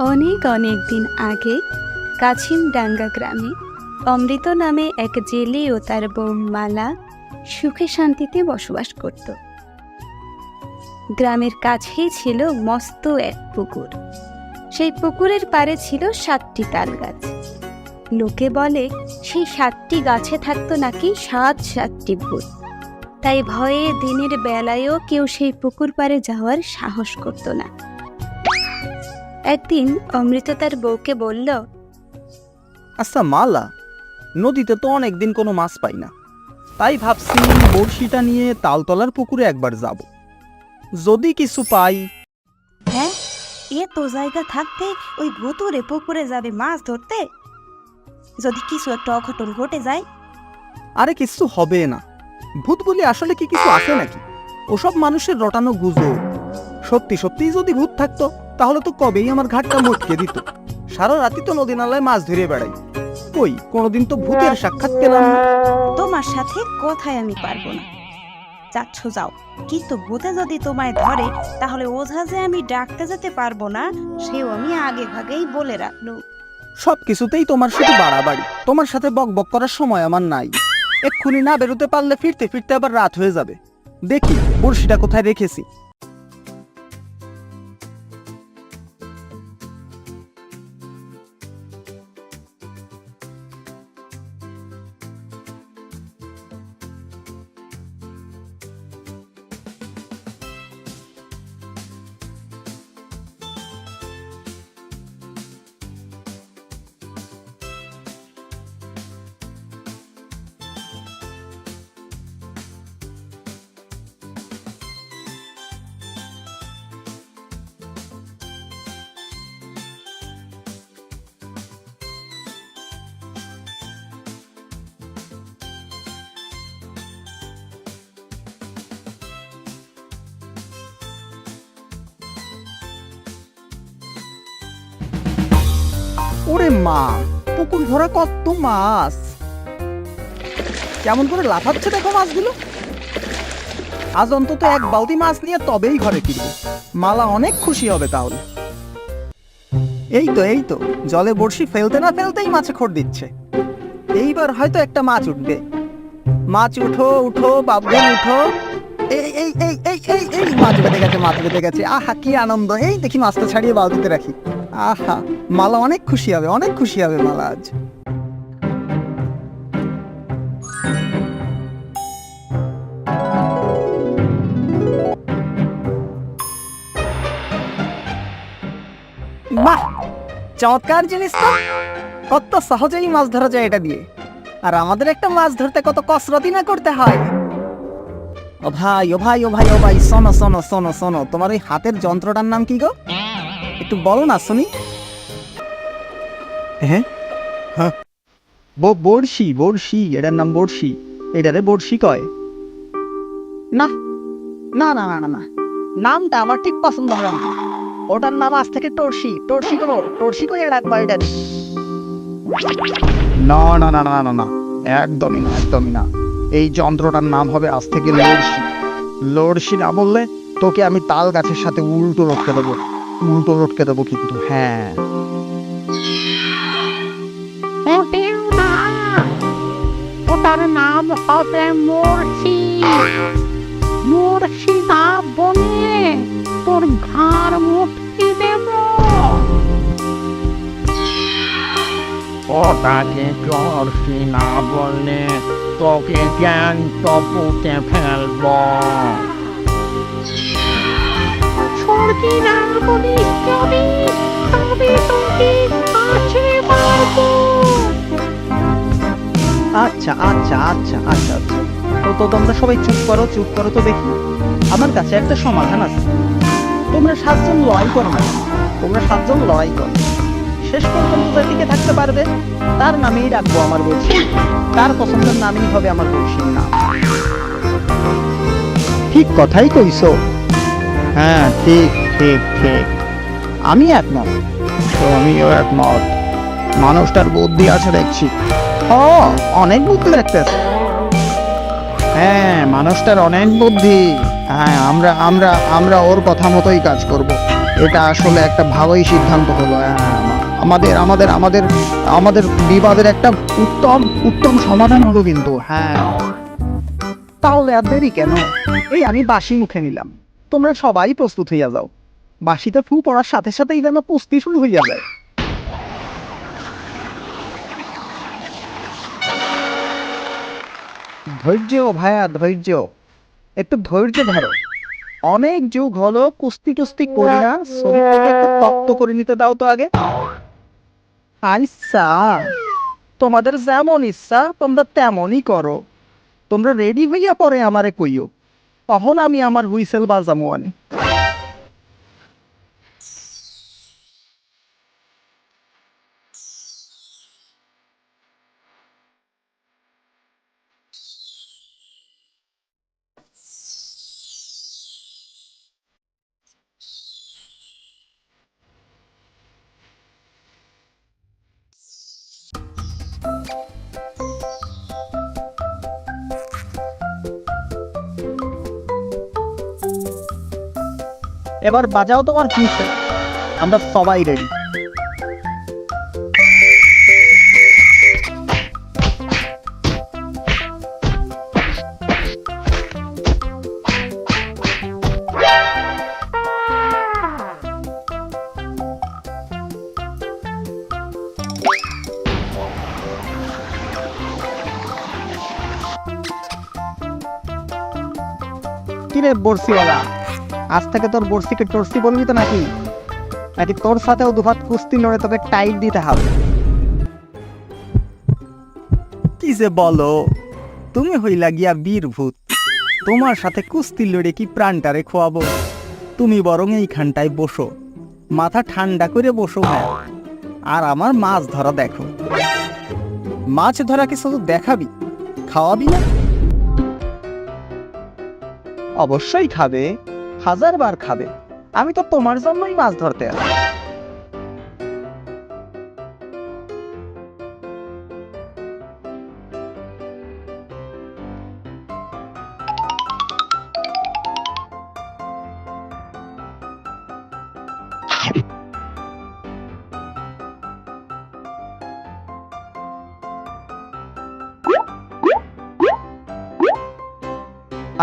অনেক অনেক দিন আগে কাছিমডাঙ্গা গ্রামে অমৃত নামে এক জেলে ও তার বউ মালা সুখে শান্তিতে বসবাস করত। গ্রামের কাছেই ছিল মস্ত এক পুকুর। সেই পুকুরের পাড়ে ছিল 7টি তাল গাছ। লোকে বলে সেই 7টি গাছে থাকতো নাকি 7টি ভূত। তাই ভয়ে দিনের বেলায়ও কেউ সেই পুকুর পাড়ে যাওয়ার সাহস করত না। একদিন অমৃত তার বউকে বলল, আচ্ছা মালা, নদীতে তো অনেকদিন কোনো মাছ পাই না, তাই ভাবছি বড়শিটা নিয়ে তালতলার পুকুরে একবার যাব, যদি কিছু পাই। হ্যাঁ, এত জায়গা থাকতে ওই ভুতুরে পুকুরে যাবে মাছ ধরতে? যদি কিছু একটা অঘটন ঘটে যায়? আরে কিছু হবে না, ভূত বলি আসলে কি কিছু আছে নাকি? ওসব মানুষের রটানো গুজব। সত্যি সত্যিই যদি ভূত থাকতো তাহলে তো কবেই আমার ঘাটটা মটকে দিত। সারা রাতি তো নদী নালায় মাছ ধরে বেড়াই, কই কোনোদিন তো ভূতের সাক্ষাৎ পেলাম না। তোমার সাথে কথায় আমি পারবো না, যাচ্ছ যাও, কিন্তু ভূতে যদি তোমায় ধরে তাহলে ওঝা যে আমি ডাকতে যেতে পারবো না, সেও আমি আগে ভাগেই বলে রাখলো। সব কিছুতেই তোমার শুধু বাড়াবাড়ি। তোমার সাথে বক বক করার সময় আমার নাই। এক্ষুনি না বেরোতে পারলে ফিরতে ফিরতে আবার রাত হয়ে যাবে। দেখি বড়শিটা কোথায় রেখেছি। ওরে মা, পুকুর ভরা কত মাছ! কেমন করে লাফাচ্ছে দেখো মাছগুলো। আজ অন্তত এক বালতি মাছ নিয়ে তবেই ঘরে ফিরবে। মালা অনেক খুশি হবে তাহলে। এই তো জলে বড়শি ফেলতে না ফেলতেই মাছে খড় দিচ্ছে। এইবার হয়তো একটা মাছ উঠবে। মাছ উঠো উঠো বাবুন উঠো। এই এই এই এই এই এই মাছ বেঁধে গেছে। আহা কি আনন্দ! এই দেখি মাছটা ছাড়িয়ে বালতিতে রাখি। আহা, মালা অনেক খুশি হবে মালা আজ। বাহ, চমৎকার জিনিস তো! কত সহজেই মাছ ধরা যায় এটা দিয়ে। আর আমাদের একটা মাছ ধরতে কত কসরতই না করতে হয়। ও ভাই, শোনো, তোমার ওই হাতের যন্ত্রটার নাম কি গো? একটু বলো না শুনি। হ্যাঁ, বড়শি, এটার নাম বড়শি। এটারে বড়শি কয় না। নামটা আমার ঠিক পছন্দ হয় না। ওটার নাম আজ থেকে টর্সি করে রাখবা এটা। না, একদমই না। এই যন্ত্রটার নাম হবে আজ থেকে লড়শি না বললে তোকে আমি তাল গাছের সাথে উল্টো রটকে দেবো কিন্তু। হ্যাঁ, ওটার নাম হবে মুর্শি না বলে তোর ঘাড় মুটকি দেব। ওটাকে টর্সি না বললে তোকে জ্ঞান তপুতে ফেলব। সর্দি না বলিস যদি তবে তোকে কাছে মারবো। আচ্ছা। তো তোমরা সবাই চুপ করো তো দেখি। আমার কাছে একটা সমাধান আছে। তোমরা 7 জন লড়াই করো না। শেষ পর্যন্ত যে টিকে থাকতে পারবে তার নামেই রাখবো আমার বড়শি। তার পছন্দের নামই হবে আমার বড়শির নাম। ঠিক কথাই কইছো। হ্যাঁ, ঠিক। আমি একমত। আমিও একমত। মানুষটার বুদ্ধি আছে দেখছি। অনেক বুদ্ধি দেখতেছে। হ্যাঁ, মানুষটার অনেক বুদ্ধি। হ্যাঁ, আমরা ওর কথা মতোই কাজ করব। এটা আসলে একটা ভালোই সিদ্ধান্ত হলো। আমাদের আমাদের আমাদের আমাদের বিবাদের একটা উত্তম উত্তম সমাধান হলো কিন্তু। হ্যাঁ, তাহলে আর দেরি কেন? এই আমি বাঁশি মুখে নিলাম, তোমরা সবাই প্রস্তুত হইয়া যাও। বাঁশিতে ফু পড়ার সাথে সাথেই যেন প্রস্তুতি শুরু হইয়া যায়। ধৈর্য ভাইয়া, ধৈর্য, একটু ধৈর্য ধরো। অনেক যুগ হলো কুস্তি টুস্তি করি না, শরীরটাকে একটু তপ্ত করে নিতে দাও তো আগে। আচ্ছা, তোমাদের যেমন ইচ্ছা তোমরা তেমনই করো। তোমরা রেডি হইয়া পরে আমারে কইও, তখন আমি আমার হুইসেল বাজামো আনি। এবার বাজাও তোমার হুইসেল, আমরা সবাই রেডি। কিরে বর্ষিওয়ালা, আজ থেকে তোর বর্ষিকে টর্সি বলবি তো নাকি? নাকি তোর সাথেও দুহাত কুস্তি লড়ে তোকে টাইট দিতে হবে? কি যে বলো, তুমি হইলা গিয়া বীরভূত, তোমার সাথে কুস্তি লড়ে কি প্রাণটারে খোয়াবো? তুমি বরং এইখানটায় বসো, মাথা ঠান্ডা করে বসো ভাই, আর আমার মাছ ধরা দেখো। মাছ ধরা কি শুধু দেখাবি, খাওয়াবি না? অবশ্যই খাবে, 1000 বার খাবে। আমি তো তোমার জন্যই মাছ ধরতে আসি।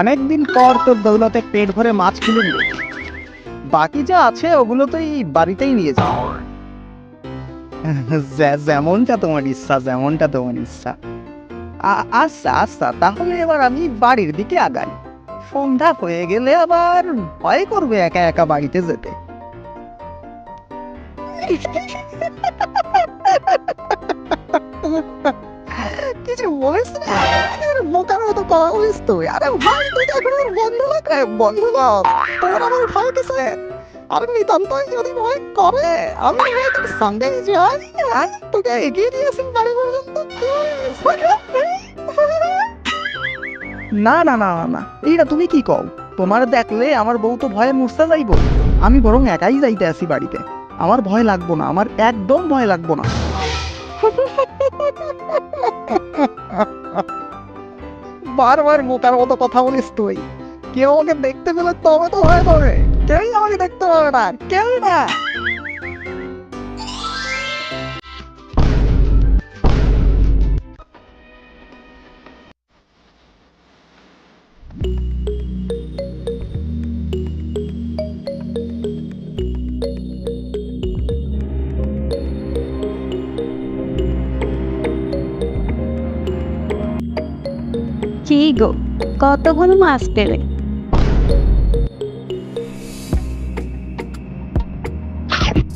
অনেকদিন পর তোর দৌলতে পেট ভরে মাছ কিনে নিল, বাকি যা আছে ওগুলো তো এই বাড়িতেই নিয়ে যাও। যেমনটা তোমার ইচ্ছা, যেমনটা তোমার ইচ্ছা। আচ্ছা আচ্ছা, তাহলে এবার আমি বাড়ির দিকে আগাই। সন্ধ্যা হয়ে গেলে আবার ভয় করবে একা একা বাড়িতে যেতে। কিছু বলিস না, বোকার মতো কথা বলিস তুই। আরে ভাই, তুই এখন আমার বন্ধু না, বন্ধু না, তোর আমার ভয় কিসে? আরে নিতান্তই যদি ভয় করে আমি তোর সঙ্গে যাই, তোকে এগিয়ে দিয়েছি বাড়ি পর্যন্ত। না না না না, এইটা তুমি কি কও? তোমার দেখলে আমার বউ তো ভয়ে মুছতে যাইব। আমি বরং একাই যাইতে আসি বাড়িতে, আমার ভয় লাগবো না, আমার একদম ভয় লাগবো না। বারবার বোকার মতো কথা বলিস তুই। কেউ আমাকে দেখতে পেলে তবে তো ভয় পাবে, কেউই আমাকে দেখতে পাবে না, কেউ না। কি গো, কতগুলো মাছ পেলে?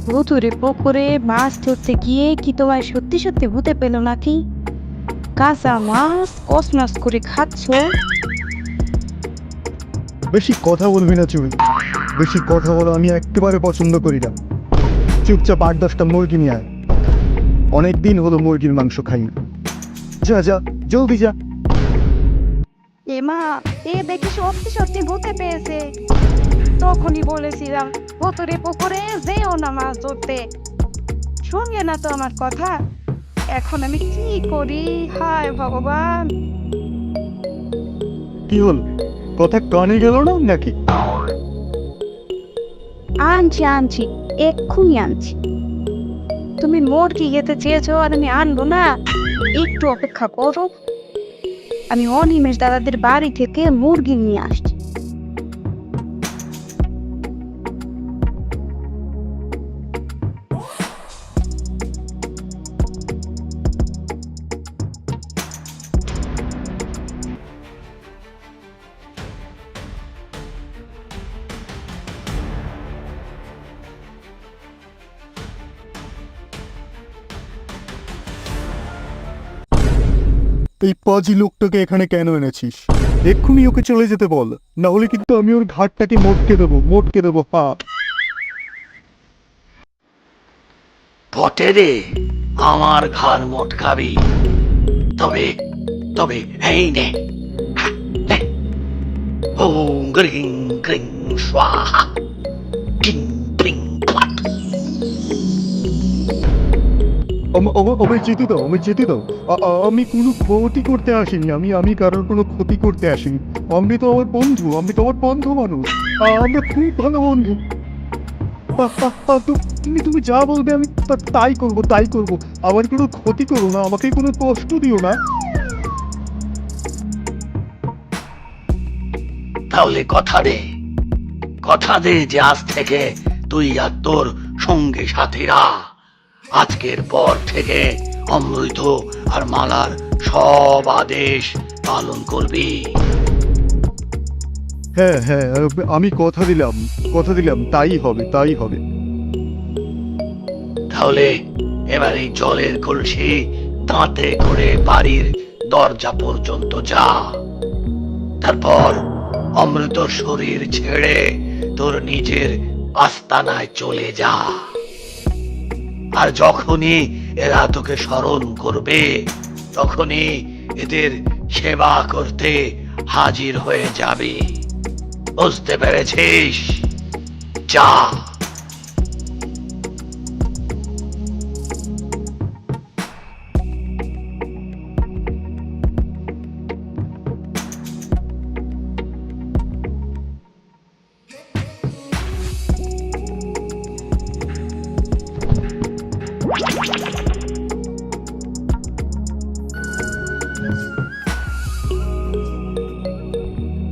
ভুতুরে পুকুরে মাছ ধরতে গিয়ে কি তোমায় সত্যি সত্যি ভূতে পেল নাকি? কাঁচা মাছ কসমাস করে খাচ্ছ। বেশি কথা বলবি না চুল, বেশি কথা বলা আমি একেবারে পছন্দ করি না। চুপচাপ 8-10টা মুরগি নিয়ে আয়, অনেকদিন হলো মুরগির মাংস খাই। যা যা, জলদি যা। এমা, এ দেখি সত্যি সত্যি ভূতে পেয়েছে। তখনই বলেছিলাম ভুতুরে পুকুরে যেও না মাছ ধরতে, শুনলে না তো আমার কথা। এখন আমি কি করি, হায় ভগবান। কি হল, কথা কানে গেল না নাকি? আনছি আনছি, এক্ষুনি আনছি। তুমি মুরগি খেতে চেয়েছো আর আমি আনবো না? একটু অপেক্ষা করো, আমি অনিমেষ দাদাদের বাড়ি থেকে মুরগি নিয়ে আসছি। এই পাজি লোকটাকে এখানে কেন এনেছিস? এক্ষুনি ওকে চলে যেতে বল, না হলে কিন্তু আমি ওর ঘাটটাকে মোটকে দেবো পা। বটে রে, আমার ঘর মোটকাবি। তবে তবে এই নে, নে। ওম গ্রিং গ্রিং স্বাহা, কিং প্রিং প্লাট। আমায় যেতে দাও, আমায় যেতে দাও। আমি কোনো ক্ষতি করতে আসিনি, আমি কারোর কোনো ক্ষতি করতে আসিনি। আপনি তো আমার বন্ধু, আপনি তো আমার বন্ধু মানুষ। আমরা খুব ভালো বন্ধু। তুমি যা বলবে আমি তাই করবো। আমার কোনো ক্ষতি করো না, আমাকে কোনো কষ্ট দিও না। তাহলে কথা দে যে আজ থেকে তুই আর তোর সঙ্গী সাথীরা আজকের পর থেকে অমৃত আর মালার সব আদেশ পালন করবি। হ্যাঁ, আমি কথা দিলাম, তাই হবে। তাহলে এবার এই জলের কলসি দাঁতে করে বাড়ির দরজা পর্যন্ত যা। তারপর অমৃত শরীর ছেড়ে তোর নিজের আস্তানায় চলে যা। আর যখনই এরা তোকে স্মরণ করবে, তখনই এদের সেবা করতে হাজির হয়ে যাবে। বুঝতে পেরেছিস? যা।